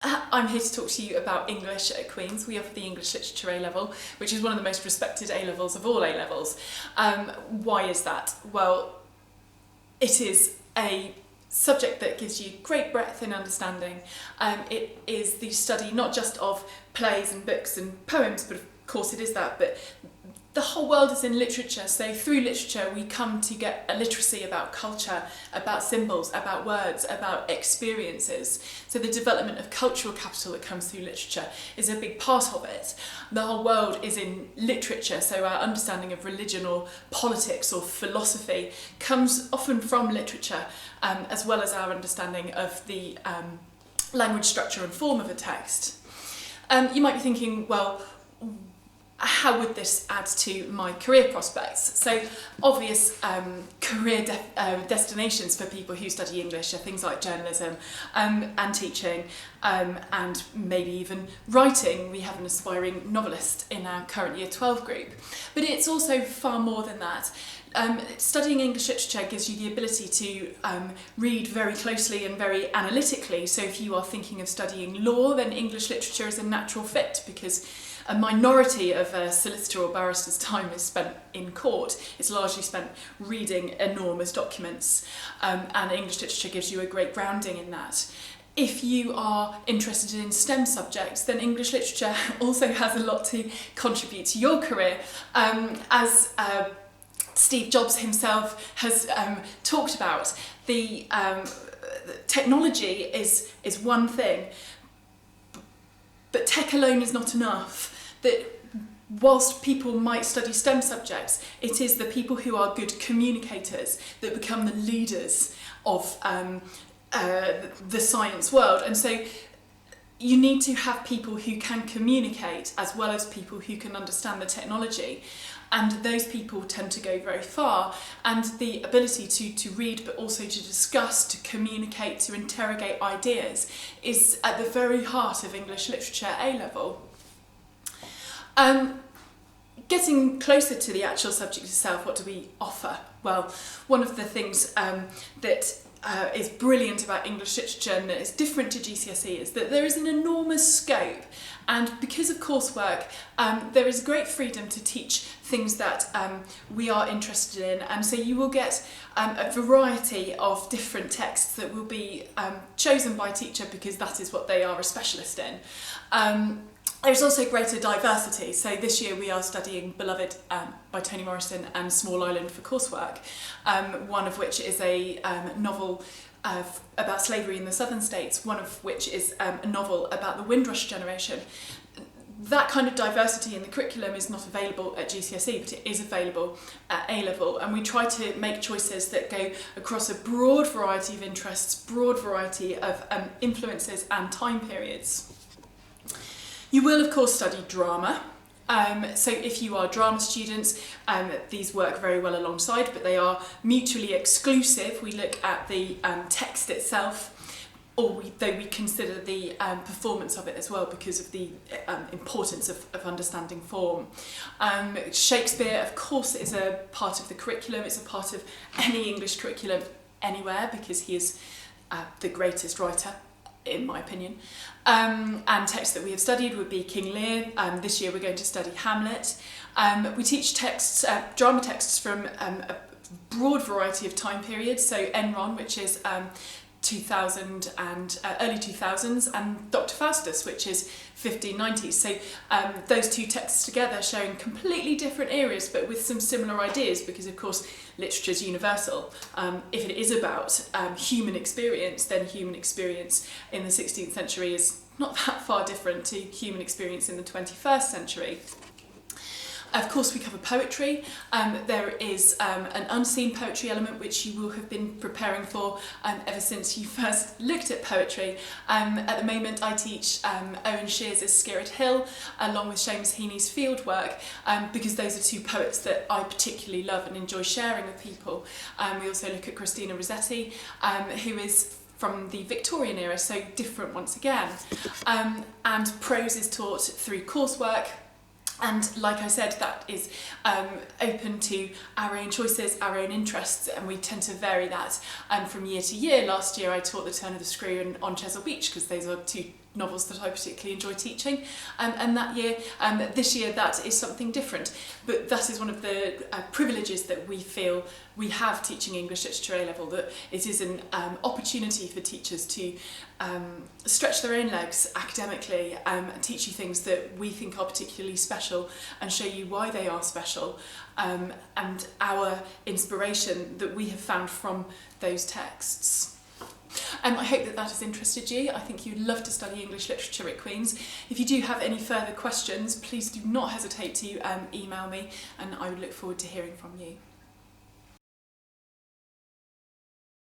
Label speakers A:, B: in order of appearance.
A: I'm here to talk to you about English at Queen's. We offer the English Literature A-level, which is one of the most respected A-levels of all A-levels. Why is that? Well, it is a subject that gives you great breadth in understanding. It is the study not just of plays and books and poems, but of course it is that, but the whole world is in literature, so through literature we come to get a literacy about culture, about symbols, about words, about experiences. So the development of cultural capital that comes through literature is a big part of it. The whole world is in literature, so our understanding of religion or politics or philosophy comes often from literature, as well as our understanding of the language structure and form of a text. You might be thinking, well, how would this add to my career prospects? So obvious career destinations for people who study English are things like journalism and teaching and maybe even writing. We have an aspiring novelist in our current Year 12 group. But it's also far more than that. Studying English literature gives you the ability to read very closely and very analytically. So if you are thinking of studying law, then English literature is a natural fit because a minority of a solicitor or barrister's time is spent in court. It's largely spent reading enormous documents, and English literature gives you a great grounding in that. If you are interested in STEM subjects, then English literature also has a lot to contribute to your career. As Steve Jobs himself has talked about, the technology is one thing, but tech alone is not enough. That whilst people might study STEM subjects, it is the people who are good communicators that become the leaders of the science world. And so you need to have people who can communicate as well as people who can understand the technology. And those people tend to go very far. And the ability to read, but also to discuss, to communicate, to interrogate ideas is at the very heart of English literature A-level. Getting closer to the actual subject itself, what do we offer? Well, one of the things that is brilliant about English literature and that is different to GCSE is that there is an enormous scope, and because of coursework there is great freedom to teach things that we are interested in, and so you will get a variety of different texts that will be chosen by a teacher because that is what they are a specialist in. There's also greater diversity, so this year we are studying Beloved by Toni Morrison and Small Island for coursework, one of which is a novel about slavery in the southern states, one of which is a novel about the Windrush generation. That kind of diversity in the curriculum is not available at GCSE, but it is available at A-level, and we try to make choices that go across a broad variety of interests, broad variety of influences and time periods. You will, of course, study drama. So if you are drama students, these work very well alongside, but they are mutually exclusive. We look at the text itself, though we consider the performance of it as well because of the importance of understanding form. Shakespeare, of course, is a part of the curriculum. It's a part of any English curriculum anywhere because he is the greatest writer, in my opinion. And texts that we have studied would be King Lear. This year we're going to study Hamlet. We teach texts, drama texts from a broad variety of time periods, so Enron, which is 2000 and early 2000s, and Dr. Faustus, which is 1590s. So those two texts together showing completely different areas but with some similar ideas because of course literature is universal. If it is about human experience, then human experience in the 16th century is not that far different to human experience in the 21st century. Of course, we cover poetry. There is an unseen poetry element which you will have been preparing for ever since you first looked at poetry. At the moment I teach Owen Sheares' Skirrid Hill along with Seamus Heaney's Fieldwork because those are two poets that I particularly love and enjoy sharing with people. We also look at Christina Rossetti, who is from the Victorian era, so different once again. And prose is taught through coursework. And like I said, that is open to our own choices, our own interests, and we tend to vary that from year to year. Last year I taught The Turn of the Screw and On Chesil Beach because those are two novels that I particularly enjoy teaching, and this year that is something different. But that is one of the privileges that we feel we have teaching English Literature A-level, that it is an opportunity for teachers to stretch their own legs academically, and teach you things that we think are particularly special and show you why they are special, and our inspiration that we have found from those texts. I hope that has interested you. I think you'd love to study English literature at Queen's. If you do have any further questions, please do not hesitate to email me, and I would look forward to hearing from you.